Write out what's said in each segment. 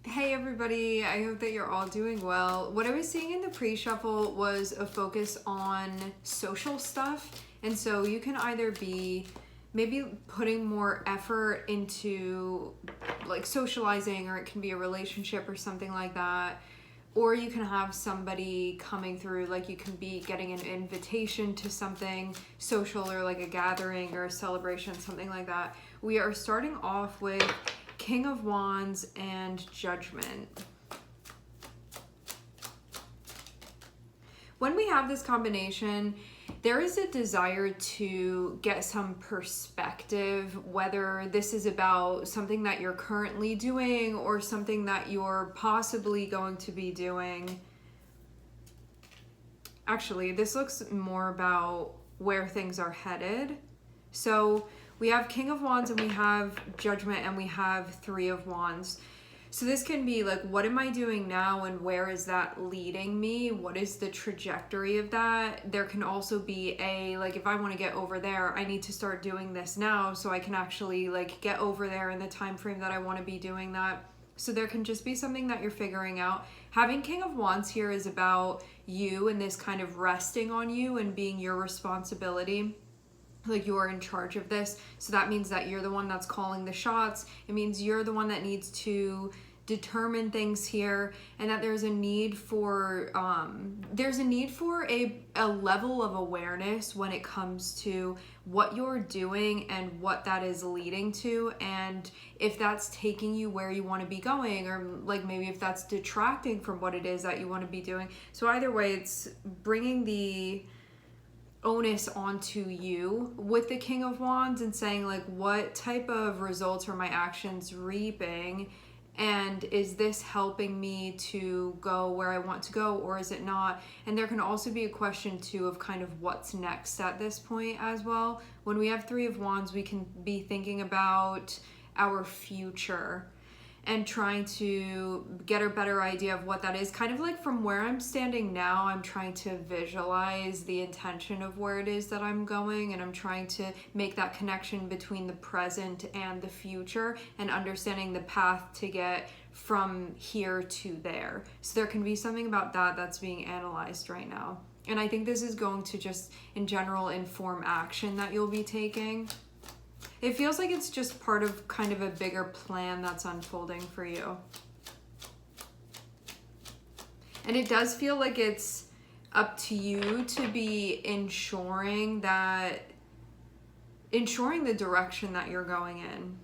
Hey everybody, I hope that you're all doing well. What I was seeing in the pre-shuffle was a focus on social stuff. And so you can either be maybe putting more effort into like socializing, or it can be a relationship or something like that. Or you can have somebody coming through, like you can be getting an invitation to something social or like a gathering or a celebration, something like that. We are starting off with King of Wands and Judgment. When we have this combination, there is a desire to get some perspective, whether this is about something that you're currently doing or something that you're possibly going to be doing. Actually, this looks more about where things are headed. So we have King of Wands and we have Judgment and we have Three of Wands. So this can be like, what am I doing now and where is that leading me? What is the trajectory of that? There can also be like, if I want to get over there, I need to start doing this now so I can actually like get over there in the time frame that I want to be doing that. So there can just be something that you're figuring out. Having King of Wands here is about you and this kind of resting on you and being your responsibility. Like you're in charge of this. So that means that you're the one that's calling the shots. It means you're the one that needs to determine things here, and that there's a need for a level of awareness when it comes to what you're doing and what that is leading to, and if that's taking you where you want to be going, or like maybe if that's detracting from what it is that you want to be doing. So either way, it's bringing the onus onto you with the King of Wands and saying like, what type of results are my actions reaping, and is this helping me to go where I want to go, or is it not? And there can also be a question too of kind of what's next at this point as well. When we have Three of Wands, we can be thinking about our future and trying to get a better idea of what that is. Kind of like from where I'm standing now, I'm trying to visualize the intention of where it is that I'm going, and I'm trying to make that connection between the present and the future and understanding the path to get from here to there. So there can be something about that that's being analyzed right now. And I think this is going to just in general inform action that you'll be taking. It feels like it's just part of kind of a bigger plan that's unfolding for you. And it does feel like it's up to you to be ensuring the direction that you're going in.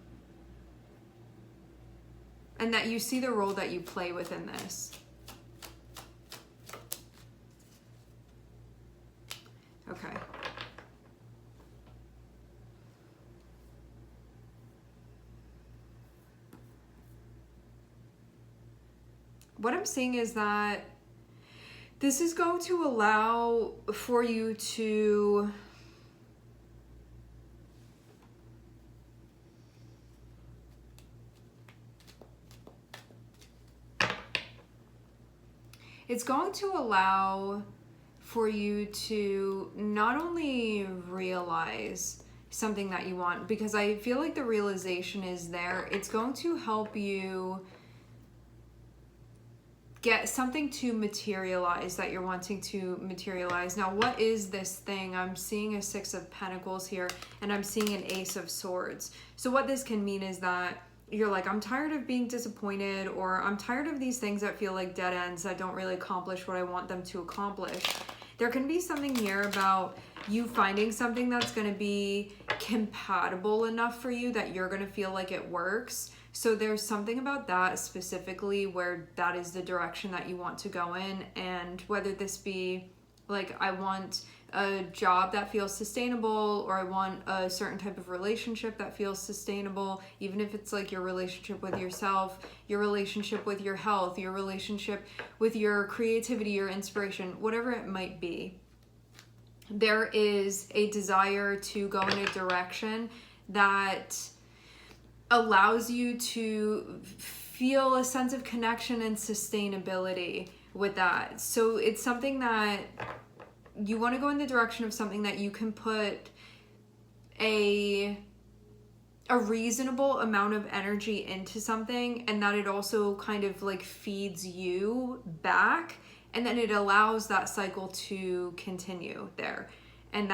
And that you see the role that you play within this. Okay. What I'm seeing is that this is going to allow for you to not only realize something that you want, because I feel like the realization is there. It's going to help you get something to materialize that you're wanting to materialize. Now, what is this thing? I'm seeing a Six of Pentacles here, and I'm seeing an Ace of Swords. So what this can mean is that you're like, I'm tired of being disappointed, or I'm tired of these things that feel like dead ends that don't really accomplish what I want them to accomplish. There can be something here about you finding something that's going to be compatible enough for you that you're going to feel like it works. So there's something about that specifically where that is the direction that you want to go in. And whether this be like, I want a job that feels sustainable, or I want a certain type of relationship that feels sustainable, even if it's like your relationship with yourself, your relationship with your health, your relationship with your creativity, your inspiration, whatever it might be. There is a desire to go in a direction that allows you to feel a sense of connection and sustainability with that. So it's something that you want to go in the direction of something that you can put a a reasonable amount of energy into something, and that it also kind of like feeds you back, and then it allows that cycle to continue there. And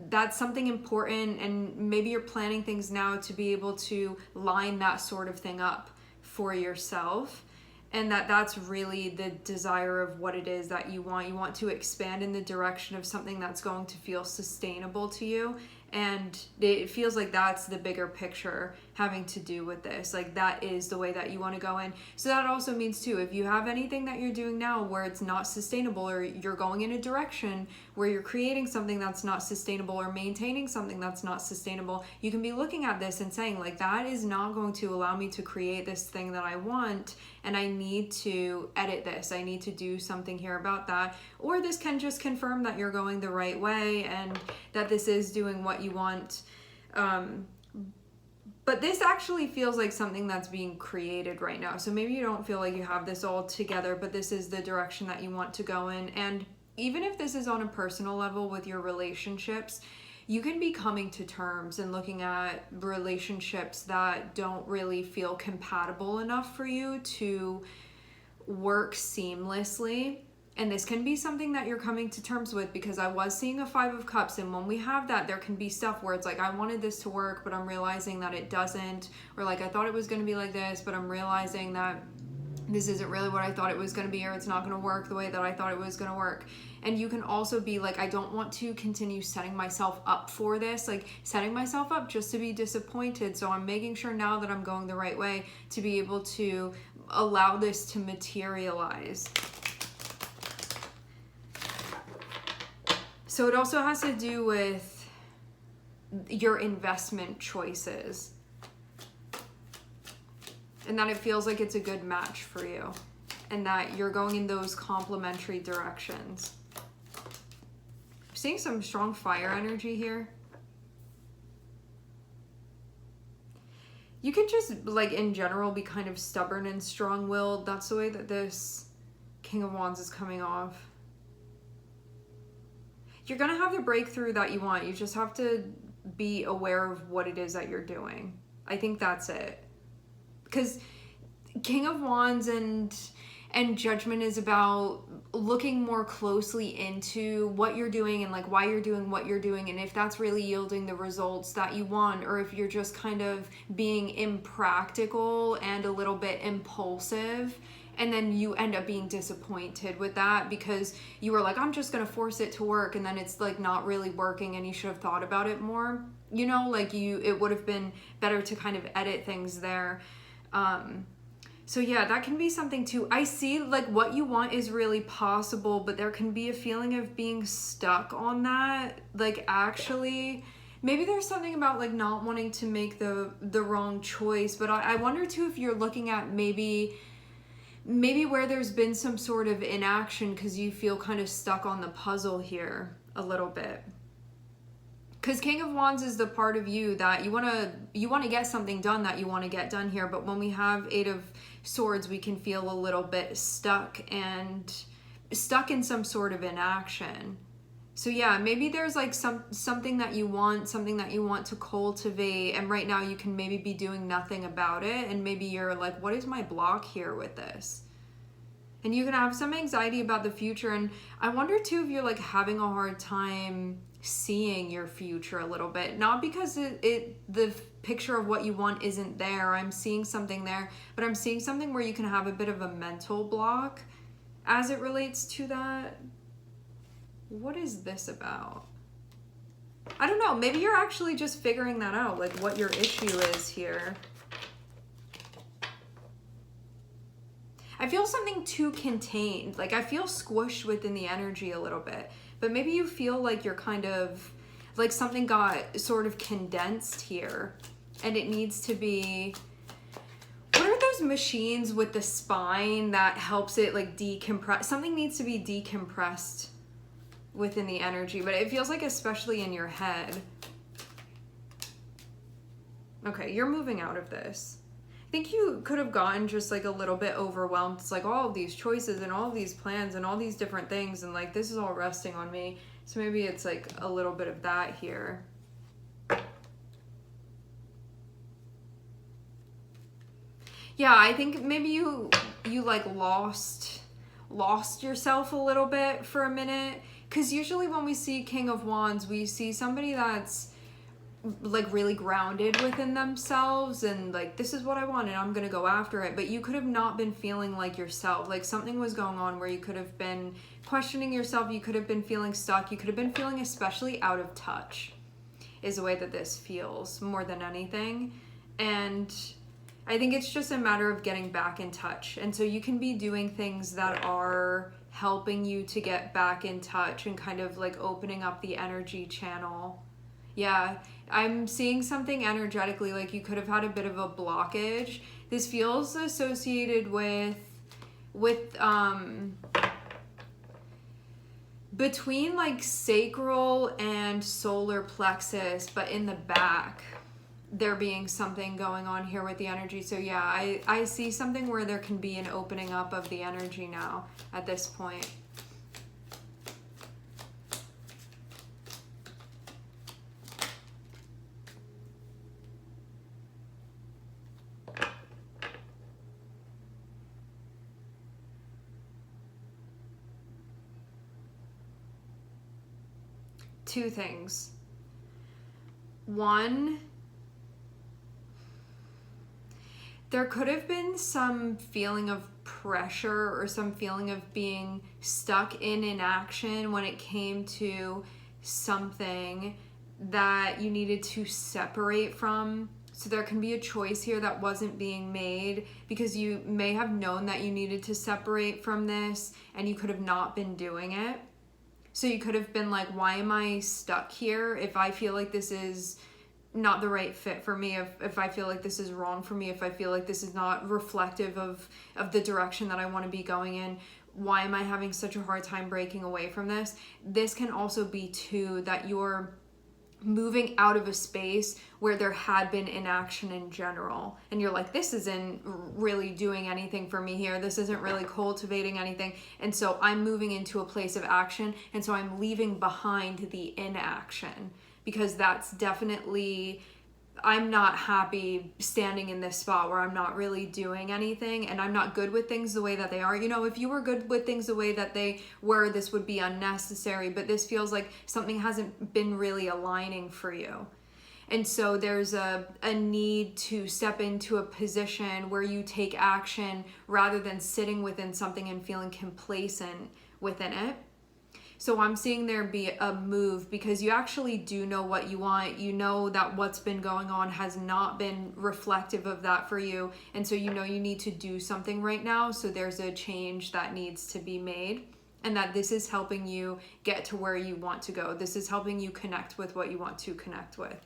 that's something important, and maybe you're planning things now to be able to line that sort of thing up for yourself. And that's really the desire of what it is that you want. You want to expand in the direction of something that's going to feel sustainable to you. And it feels like that's the bigger picture having to do with this. Like that is the way that you want to go in. So that also means too, if you have anything that you're doing now where it's not sustainable, or you're going in a direction where you're creating something that's not sustainable or maintaining something that's not sustainable, you can be looking at this and saying like, that is not going to allow me to create this thing that I want, and I need to edit this. I need to do something here about that. Or this can just confirm that you're going the right way and that this is doing what you want. But this actually feels like something that's being created right now. So maybe you don't feel like you have this all together, but this is the direction that you want to go in. And even if this is on a personal level with your relationships, you can be coming to terms and looking at relationships that don't really feel compatible enough for you to work seamlessly. And this can be something that you're coming to terms with, because I was seeing a 5 of Cups, and when we have that, there can be stuff where it's like, I wanted this to work, but I'm realizing that it doesn't, or like I thought it was going to be like this, but I'm realizing that this isn't really what I thought it was going to be, or it's not going to work the way that I thought it was going to work. And you can also be like, I don't want to continue setting myself up for this, like setting myself up just to be disappointed. So I'm making sure now that I'm going the right way to be able to allow this to materialize. So it also has to do with your investment choices, and that it feels like it's a good match for you, and that you're going in those complementary directions. I'm seeing some strong fire energy here. You can just, like, in general, be kind of stubborn and strong-willed. That's the way that this King of Wands is coming off. You're going to have the breakthrough that you want. You just have to be aware of what it is that you're doing. I think that's it. Because King of Wands and Judgment is about looking more closely into what you're doing and like why you're doing what you're doing, and if that's really yielding the results that you want, or if you're just kind of being impractical and a little bit impulsive. And then you end up being disappointed with that because you were like, I'm just going to force it to work. And then it's like not really working, and you should have thought about it more. You know, like it would have been better to kind of edit things there. So yeah, that can be something too. I see like what you want is really possible, but there can be a feeling of being stuck on that. Like actually, maybe there's something about like not wanting to make the wrong choice. But I wonder too if you're looking at maybe where there's been some sort of inaction because you feel kind of stuck on the puzzle here a little bit. Because King of Wands is the part of you that you want to get something done that you want to get done here. But when we have 8 of Swords, we can feel a little bit stuck in some sort of inaction. So yeah, maybe there's like something that you want to cultivate, and right now you can maybe be doing nothing about it, and maybe you're like, what is my block here with this? And you can have some anxiety about the future, and I wonder too if you're like having a hard time seeing your future a little bit. Not because the picture of what you want isn't there. I'm seeing something there, but I'm seeing something where you can have a bit of a mental block as it relates to that. What is this about? I don't know. Maybe you're actually just figuring that out, like what your issue is here. I feel something too contained. Like I feel squished within the energy a little bit. But maybe you feel like you're kind of, like something got sort of condensed here. And it needs to be... What are those machines with the spine that helps it like decompress? Something needs to be decompressed within the energy, but it feels like especially in your head. Okay, you're moving out of this. I think you could have gotten just like a little bit overwhelmed. It's like all of these choices and all of these plans and all these different things, and like this is all resting on me. So maybe it's like a little bit of that here. Yeah, I think maybe you like lost yourself a little bit for a minute, because usually when we see King of Wands, we see somebody that's like really grounded within themselves and like, this is what I want and I'm gonna go after it. But you could have not been feeling like yourself. Like something was going on where you could have been questioning yourself, you could have been feeling stuck, you could have been feeling especially out of touch, is the way that this feels more than anything. And I think it's just a matter of getting back in touch. And so you can be doing things that are helping you to get back in touch and kind of like opening up the energy channel. Yeah, I'm seeing something energetically, like you could have had a bit of a blockage. This feels associated with between like sacral and solar plexus, but in the back there being something going on here with the energy. So yeah, I see something where there can be an opening up of the energy now at this point. Two things. One, there could have been some feeling of pressure or some feeling of being stuck in inaction when it came to something that you needed to separate from. So there can be a choice here that wasn't being made because you may have known that you needed to separate from this and you could have not been doing it. So you could have been like, why am I stuck here if I feel like this is not the right fit for me, if I feel like this is wrong for me, if I feel like this is not reflective of the direction that I want to be going in, why am I having such a hard time breaking away from this? This can also be too that you're moving out of a space where there had been inaction in general and you're like, this isn't really doing anything for me here, this isn't really cultivating anything, and so I'm moving into a place of action, and so I'm leaving behind the inaction because that's definitely, I'm not happy standing in this spot where I'm not really doing anything and I'm not good with things the way that they are. You know, if you were good with things the way that they were, this would be unnecessary, but this feels like something hasn't been really aligning for you. And so there's a need to step into a position where you take action rather than sitting within something and feeling complacent within it. So I'm seeing there be a move because you actually do know what you want. You know that what's been going on has not been reflective of that for you. And so you know you need to do something right now. So there's a change that needs to be made, and that this is helping you get to where you want to go. This is helping you connect with what you want to connect with.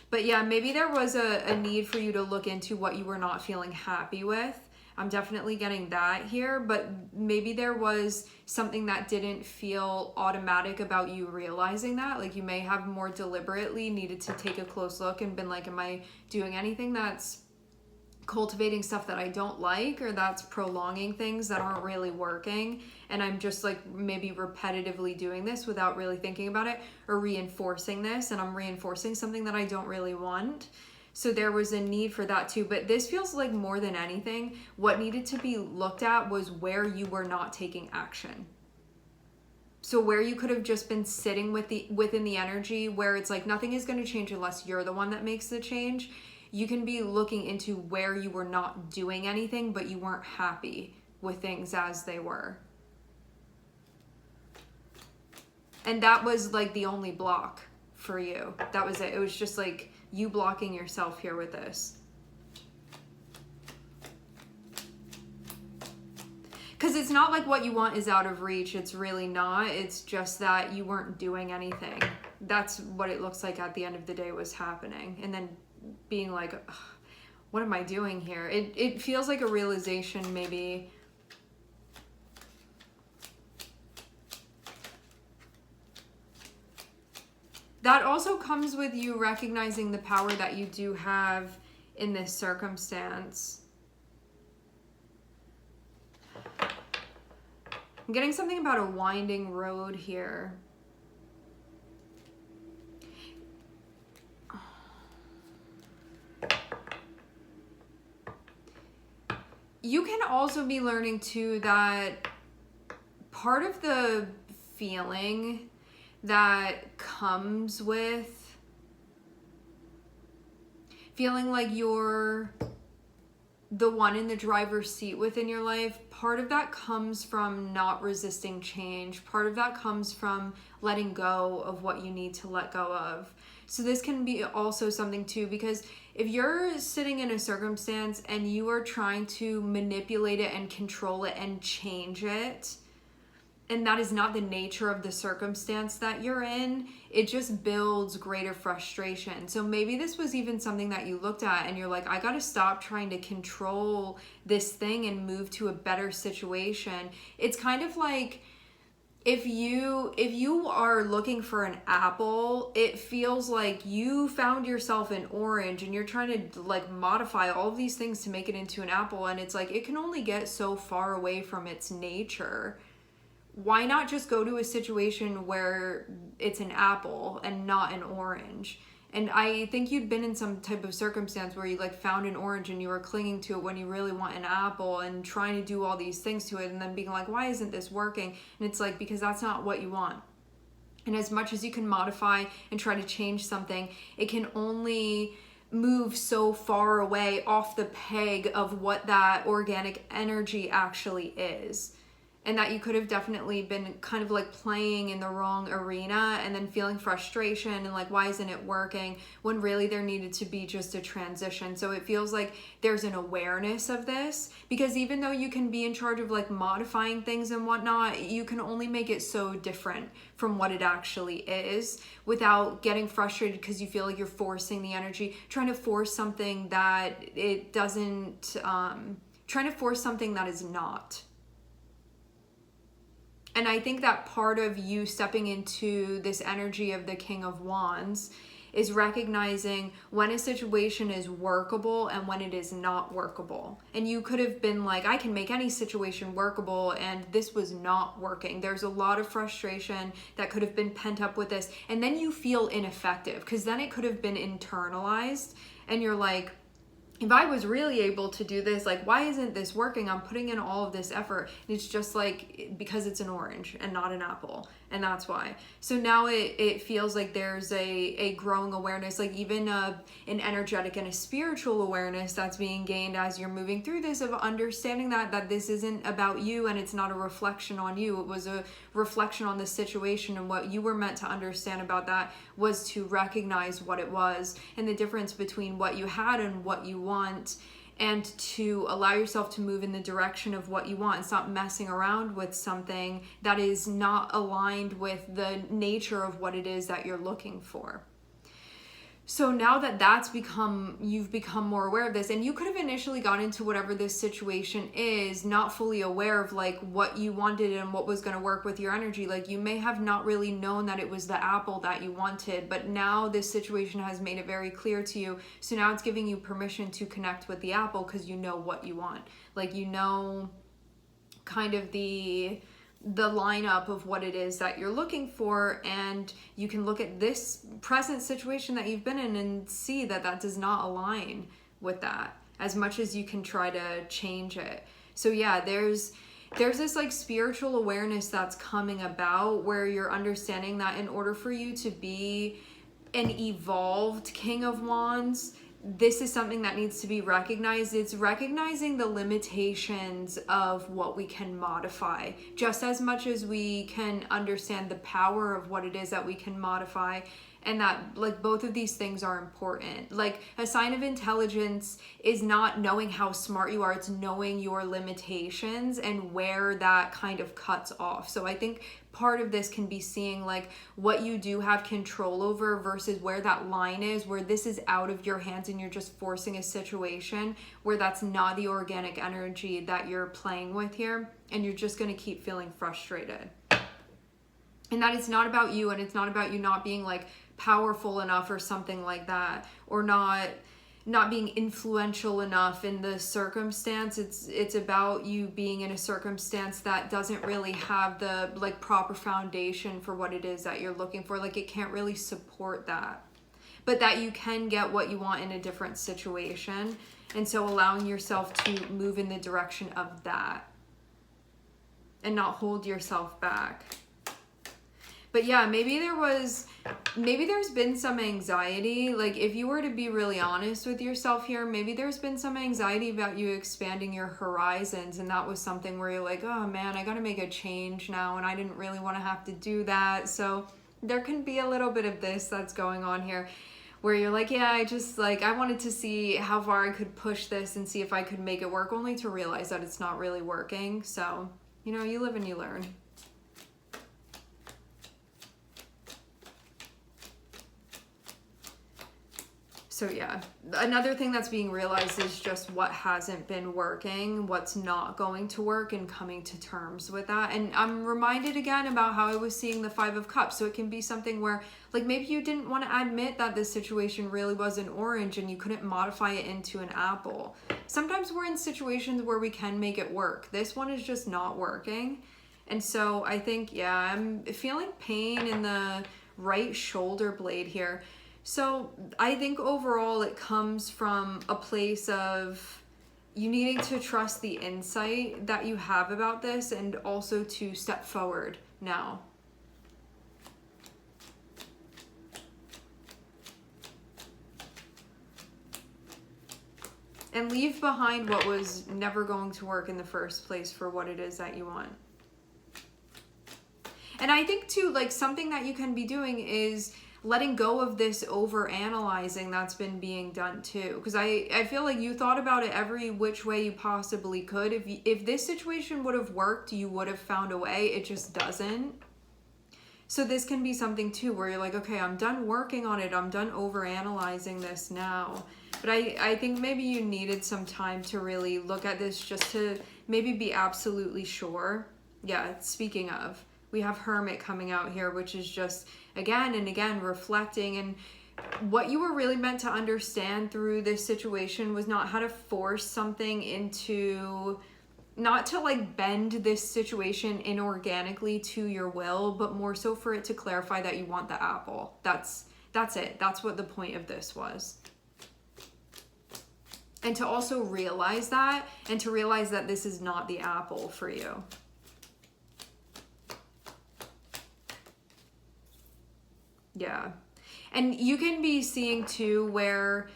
But yeah, maybe there was a need for you to look into what you were not feeling happy with. I'm definitely getting that here, but maybe there was something that didn't feel automatic about you realizing that. Like you may have more deliberately needed to take a close look and been like, am I doing anything that's cultivating stuff that I don't like, or that's prolonging things that aren't really working, and I'm just like maybe repetitively doing this without really thinking about it, or reinforcing this, and I'm reinforcing something that I don't really want. So there was a need for that too. But this feels like more than anything, what needed to be looked at was where you were not taking action. So where you could have just been sitting within the energy where it's like nothing is going to change unless you're the one that makes the change. You can be looking into where you were not doing anything, but you weren't happy with things as they were. And that was like the only block for you. That was it. It was just like you blocking yourself here with this. Because it's not like what you want is out of reach. It's really not. It's just that you weren't doing anything. That's what it looks like at the end of the day was happening. And then being like, what am I doing here? It feels like a realization maybe. That also comes with you recognizing the power that you do have in this circumstance. I'm getting something about a winding road here. you can also be learning too that part of the feeling that comes with feeling like you're the one in the driver's seat within your life, part of that comes from not resisting change. Part of that comes from letting go of what you need to let go of. So this can be also something too, because if you're sitting in a circumstance and you are trying to manipulate it and control it and change it, and that is not the nature of the circumstance that you're in, it just builds greater frustration. So maybe this was even something that you looked at and you're like, I gotta stop trying to control this thing and move to a better situation. It's kind of like if you are looking for an apple, it feels like you found yourself an orange and you're trying to like modify all of these things to make it into an apple, and it's like it can only get so far away from its nature. Why not just go to a situation where it's an apple and not an orange? And I think you'd been in some type of circumstance where you like found an orange and you were clinging to it when you really want an apple and trying to do all these things to it and then being like, why isn't this working? And it's like, because that's not what you want. And as much as you can modify and try to change something, it can only move so far away off the peg of what that organic energy actually is. And that you could have definitely been kind of like playing in the wrong arena and then feeling frustration and like, why isn't it working? When really there needed to be just a transition. So it feels like there's an awareness of this, because even though you can be in charge of like modifying things and whatnot, you can only make it so different from what it actually is without getting frustrated because you feel like you're forcing the energy, trying to force something that it doesn't, trying to force something that is not. And I think that part of you stepping into this energy of the King of Wands is recognizing when a situation is workable and when it is not workable. And you could have been like, I can make any situation workable, and this was not working. There's a lot of frustration that could have been pent up with this. And then you feel ineffective because then it could have been internalized and you're like, if I was really able to do this, like, why isn't this working? I'm putting in all of this effort. And it's just like, because it's an orange and not an apple. And that's why. So now it feels like there's a growing awareness, like even an energetic and a spiritual awareness that's being gained as you're moving through this, of understanding that this isn't about you and it's not a reflection on you. It was a reflection on the situation, and what you were meant to understand about that was to recognize what it was and the difference between what you had and what you want, and to allow yourself to move in the direction of what you want and stop messing around with something that is not aligned with the nature of what it is that you're looking for. So now that you've become more aware of this, and you could have initially gone into whatever this situation is not fully aware of like what you wanted and what was going to work with your energy. Like you may have not really known that it was the apple that you wanted, but now this situation has made it very clear to you. So now it's giving you permission to connect with the apple because you know what you want. Like you know kind of the lineup of what it is that you're looking for, and you can look at this present situation that you've been in and see that does not align with that, as much as you can try to change it. So yeah, there's this like spiritual awareness that's coming about where you're understanding that in order for you to be an evolved King of Wands, this is something that needs to be recognized. It's recognizing the limitations of what we can modify, just as much as we can understand the power of what it is that we can modify. And that like both of these things are important. Like a sign of intelligence is not knowing how smart you are, it's knowing your limitations and where that kind of cuts off. So I think part of this can be seeing like what you do have control over versus where that line is, where this is out of your hands and you're just forcing a situation where that's not the organic energy that you're playing with here, and you're just going to keep feeling frustrated. And that it's not about you, and it's not about you not being like powerful enough or something like that, or not being influential enough in the circumstance. It's about you being in a circumstance that doesn't really have the like proper foundation for what it is that you're looking for. Like it can't really support that, but that you can get what you want in a different situation. And so allowing yourself to move in the direction of that and not hold yourself back. But yeah, maybe there's been some anxiety. Like, if you were to be really honest with yourself here, maybe there's been some anxiety about you expanding your horizons, and that was something where you're like, oh man, I gotta make a change now, and I didn't really want to have to do that. So there can be a little bit of this that's going on here, where you're like, yeah, I wanted to see how far I could push this and see if I could make it work, only to realize that it's not really working. So, you live and you learn. So yeah, another thing that's being realized is just what hasn't been working, what's not going to work, and coming to terms with that. And I'm reminded again about how I was seeing the 5 of Cups. So it can be something where, like, maybe you didn't want to admit that this situation really was an orange and you couldn't modify it into an apple. Sometimes we're in situations where we can make it work. This one is just not working. And so I think, yeah, I'm feeling pain in the right shoulder blade here. So I think overall it comes from a place of you needing to trust the insight that you have about this, and also to step forward now. And leave behind what was never going to work in the first place for what it is that you want. And I think too, like, something that you can be doing is letting go of this over analyzing that's been being done too. Because I feel like you thought about it every which way you possibly could. If this situation would have worked, you would have found a way. It just doesn't. So this can be something too where you're like, okay, I'm done working on it. I'm done over analyzing this now. But I think maybe you needed some time to really look at this, just to maybe be absolutely sure. Yeah, speaking of, we have Hermit coming out here, which is just again and again reflecting. And what you were really meant to understand through this situation was not how to force something into, not to like bend this situation inorganically to your will, but more so for it to clarify that you want the apple. That's it. That's what the point of this was. And to also realize that, and to realize that this is not the apple for you. Yeah. And you can be seeing too where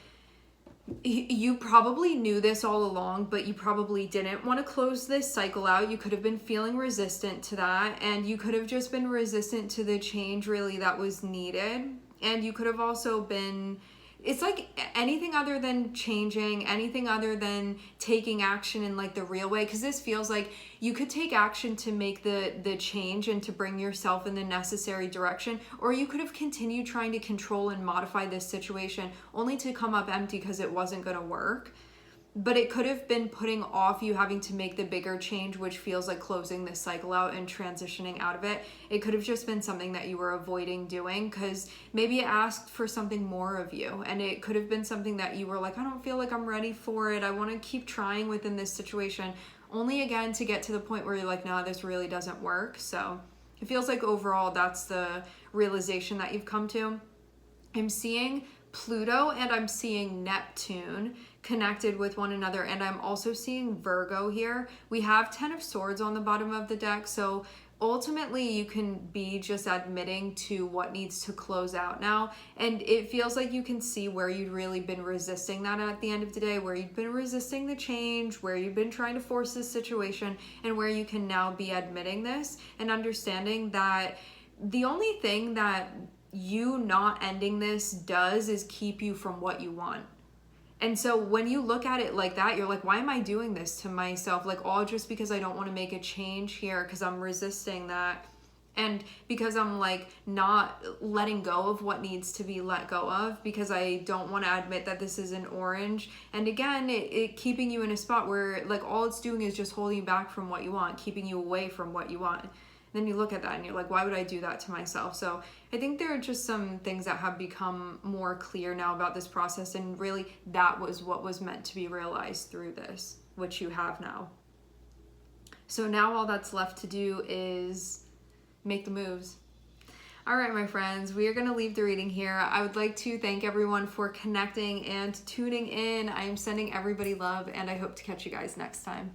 you probably knew this all along, but you probably didn't want to close this cycle out. You could have been feeling resistant to that, and you could have just been resistant to the change really that was needed. And you could have also been, it's like anything other than changing, anything other than taking action in like the real way, because this feels like you could take action to make the change and to bring yourself in the necessary direction, or you could have continued trying to control and modify this situation only to come up empty because it wasn't going to work. But it could have been putting off you having to make the bigger change, which feels like closing this cycle out and transitioning out of it. It could have just been something that you were avoiding doing because maybe it asked for something more of you. And it could have been something that you were like, I don't feel like I'm ready for it. I want to keep trying within this situation. Only again to get to the point where you're like, no, this really doesn't work. So it feels like overall that's the realization that you've come to. I'm seeing Pluto and I'm seeing Neptune connected with one another, and I'm also seeing Virgo here. We have 10 of Swords on the bottom of the deck, so ultimately you can be just admitting to what needs to close out now. And it feels like you can see where you'd really been resisting that at the end of the day, where you'd been resisting the change, where you've been trying to force this situation, and where you can now be admitting this and understanding that the only thing that you not ending this does is keep you from what you want. And so when you look at it like that, you're like, why am I doing this to myself? Like, all just because I don't want to make a change here, because I'm resisting that. And because I'm like not letting go of what needs to be let go of, because I don't want to admit that this is an orange. And again, it keeping you in a spot where like all it's doing is just holding you back from what you want, keeping you away from what you want. Then you look at that and you're like, why would I do that to myself? So I think there are just some things that have become more clear now about this process, and really that was what was meant to be realized through this, which you have now. So now all that's left to do is make the moves. All right, my friends, we are going to leave the reading here. I would like to thank everyone for connecting and tuning in. I am sending everybody love, and I hope to catch you guys next time.